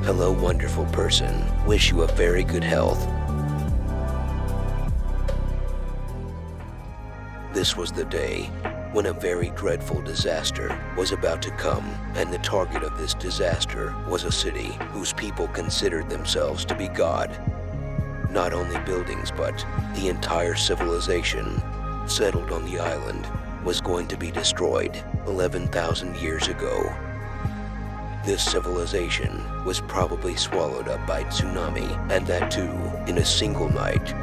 Hello, wonderful person. Wish you a very good health. This was the day when a very dreadful disaster was about to come, and the target of this disaster was a city whose people considered themselves to be God. Not only buildings, but the entire civilization settled on the island was going to be destroyed 11,000 years ago. This civilization was probably swallowed up by tsunami, and that too in a single night.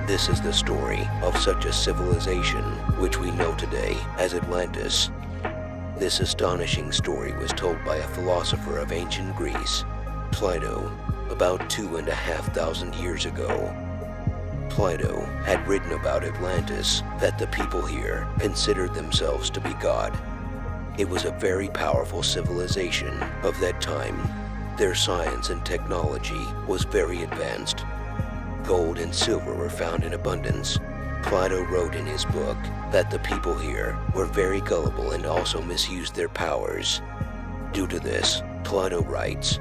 This is the story of such a civilization which we know today as Atlantis. This astonishing story was told by a philosopher of ancient Greece, Plato, about 2,500 years ago. Plato had written about Atlantis that the people here considered themselves to be God. It was a very powerful civilization of that time. Their science and technology was very advanced. Gold and silver were found in abundance. Plato wrote in his book that the people here were very gullible and also misused their powers. Due to this, Plato writes,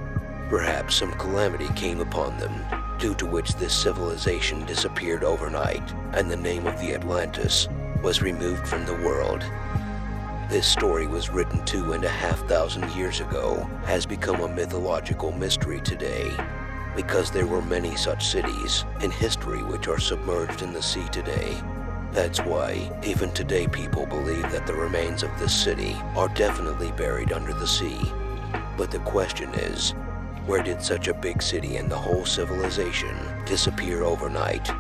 perhaps some calamity came upon them, due to which this civilization disappeared overnight, and the name of the Atlantis was removed from the world. This story was written 2,500 years ago, has become a mythological mystery today, because there were many such cities in history which are submerged in the sea today. That's why even today people believe that the remains of this city are definitely buried under the sea. But the question is, where did such a big city and the whole civilization disappear overnight?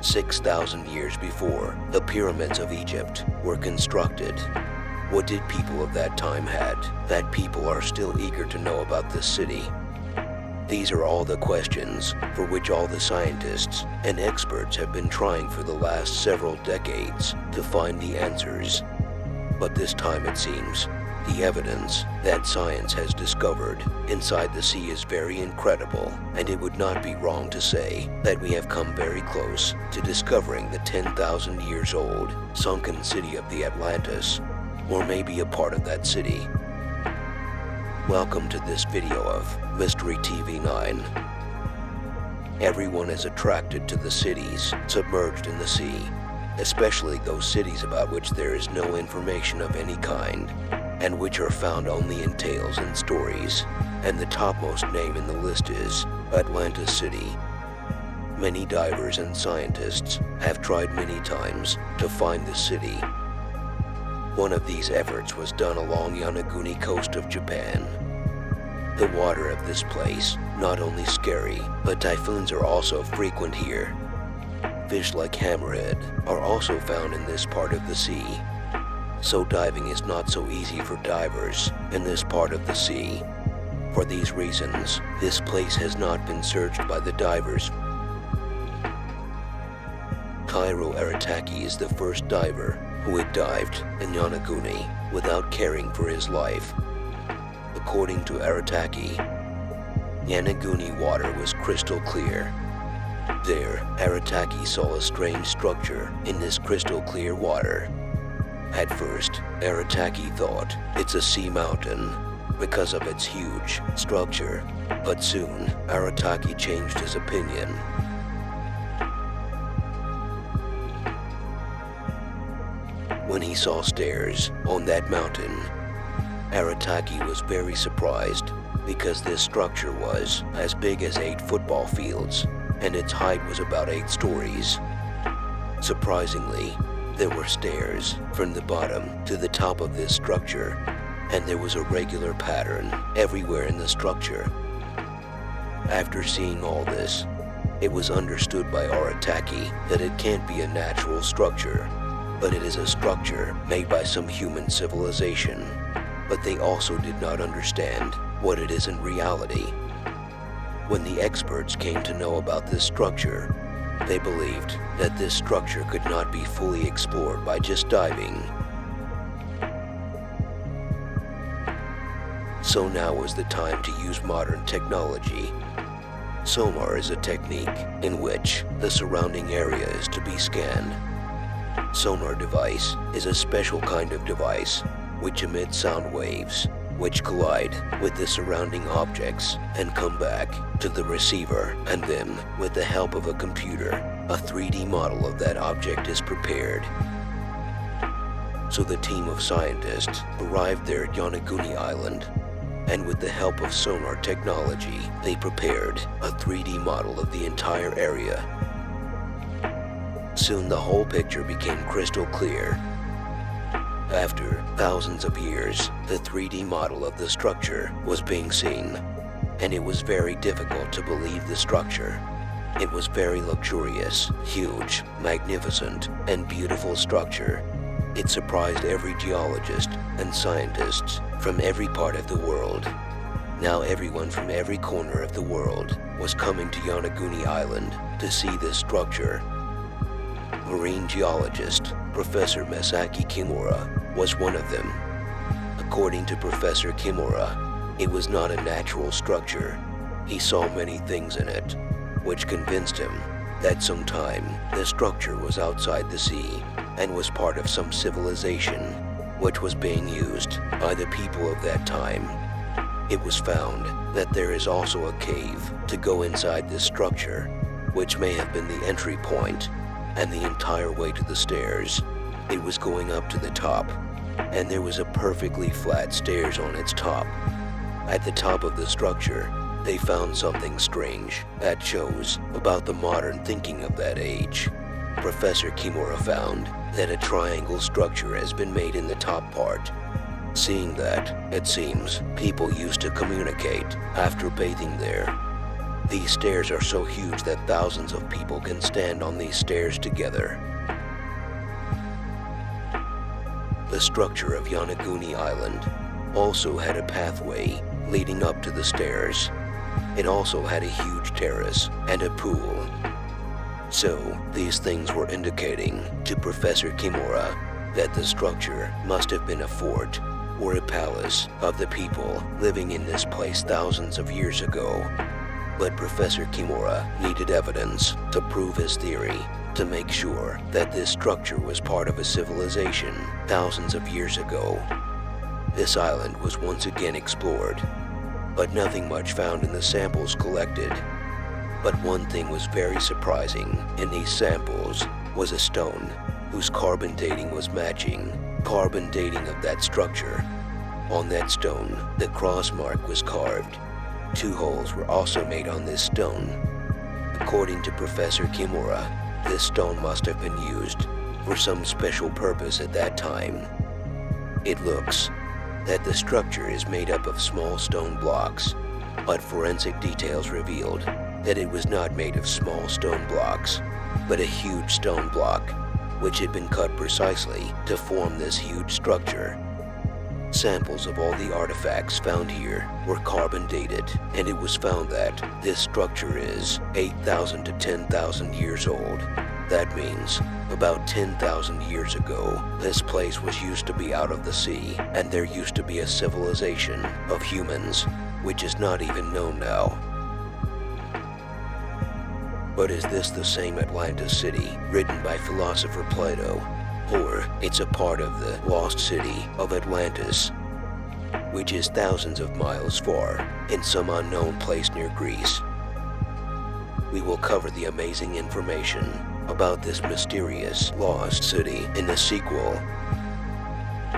6,000 years before the pyramids of Egypt were constructed, what did people of that time had that people are still eager to know about this city? These are all the questions for which all the scientists and experts have been trying for the last several decades to find the answers. But this time it seems the evidence that science has discovered inside the sea is very incredible, and it would not be wrong to say that we have come very close to discovering the 10,000 years old sunken city of the Atlantis, or maybe a part of that city. Welcome to this video of Mystery TV 9. Everyone is attracted to the cities submerged in the sea, especially those cities about which there is no information of any kind, and which are found only in tales and stories, and the topmost name in the list is Atlantis City. Many divers and scientists have tried many times to find the city. One of these efforts was done along Yonaguni coast of Japan. The water of this place not only scary, but typhoons are also frequent here. Fish like hammerhead are also found in this part of the sea. So diving is not so easy for divers in this part of the sea. For these reasons, this place has not been searched by the divers. Kairo Arataki is the first diver who had dived in Yonaguni without caring for his life. According to Arataki, Yonaguni water was crystal clear. There, Arataki saw a strange structure in this crystal clear water. At first, Arataki thought it's a sea mountain because of its huge structure, but soon Arataki changed his opinion. When he saw stairs on that mountain, Arataki was very surprised because this structure was as big as 8 football fields, and its height was about 8 stories. Surprisingly, there were stairs from the bottom to the top of this structure, and there was a regular pattern everywhere in the structure. After seeing all this, it was understood by Arataki that it can't be a natural structure, but it is a structure made by some human civilization. But they also did not understand what it is in reality. When the experts came to know about this structure, they believed that this structure could not be fully explored by just diving. So now was the time to use modern technology. Sonar is a technique in which the surrounding area is to be scanned. Sonar device is a special kind of device which emits sound waves, which collide with the surrounding objects and come back to the receiver, and then, with the help of a computer, a 3D model of that object is prepared. So the team of scientists arrived there at Yonaguni Island, and with the help of sonar technology, they prepared a 3D model of the entire area. Soon the whole picture became crystal clear. After thousands of years, the 3D model of the structure was being seen, and it was very difficult to believe the structure. It was very luxurious, huge, magnificent, and beautiful structure. It surprised every geologist and scientists from every part of the world. Now everyone from every corner of the world was coming to Yonaguni Island to see this structure. Marine geologist Professor Masaki Kimura was one of them. According to Professor Kimura, it was not a natural structure. He saw many things in it, which convinced him that sometime the structure was outside the sea and was part of some civilization which was being used by the people of that time. It was found that there is also a cave to go inside this structure, which may have been the entry point, and the entire way to the stairs. It was going up to the top, and there was a perfectly flat stairs on its top. At the top of the structure, they found something strange that shows about the modern thinking of that age. Professor Kimura found that a triangle structure has been made in the top part. Seeing that, it seems people used to communicate after bathing there. These stairs are so huge that thousands of people can stand on these stairs together. The structure of Yonaguni Island also had a pathway leading up to the stairs. It also had a huge terrace and a pool. So, these things were indicating to Professor Kimura that the structure must have been a fort or a palace of the people living in this place thousands of years ago. But Professor Kimura needed evidence to prove his theory, to make sure that this structure was part of a civilization thousands of years ago. This island was once again explored, but nothing much found in the samples collected. But one thing was very surprising in these samples was a stone whose carbon dating was matching carbon dating of that structure. On that stone, the cross mark was carved. 2 holes were also made on this stone. According to Professor Kimura, this stone must have been used for some special purpose at that time. It looks that the structure is made up of small stone blocks, but forensic details revealed that it was not made of small stone blocks, but a huge stone block, which had been cut precisely to form this huge structure. Samples of all the artifacts found here were carbon dated, and it was found that this structure is 8,000 to 10,000 years old. That means about 10,000 years ago, this place was used to be out of the sea, and there used to be a civilization of humans, which is not even known now. But is this the same Atlantis city written by philosopher Plato? Or it's a part of the lost city of Atlantis, which is thousands of miles far in some unknown place near Greece? We will cover the amazing information about this mysterious lost city in the sequel.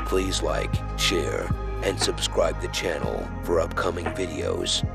Please like, share, and subscribe the channel for upcoming videos.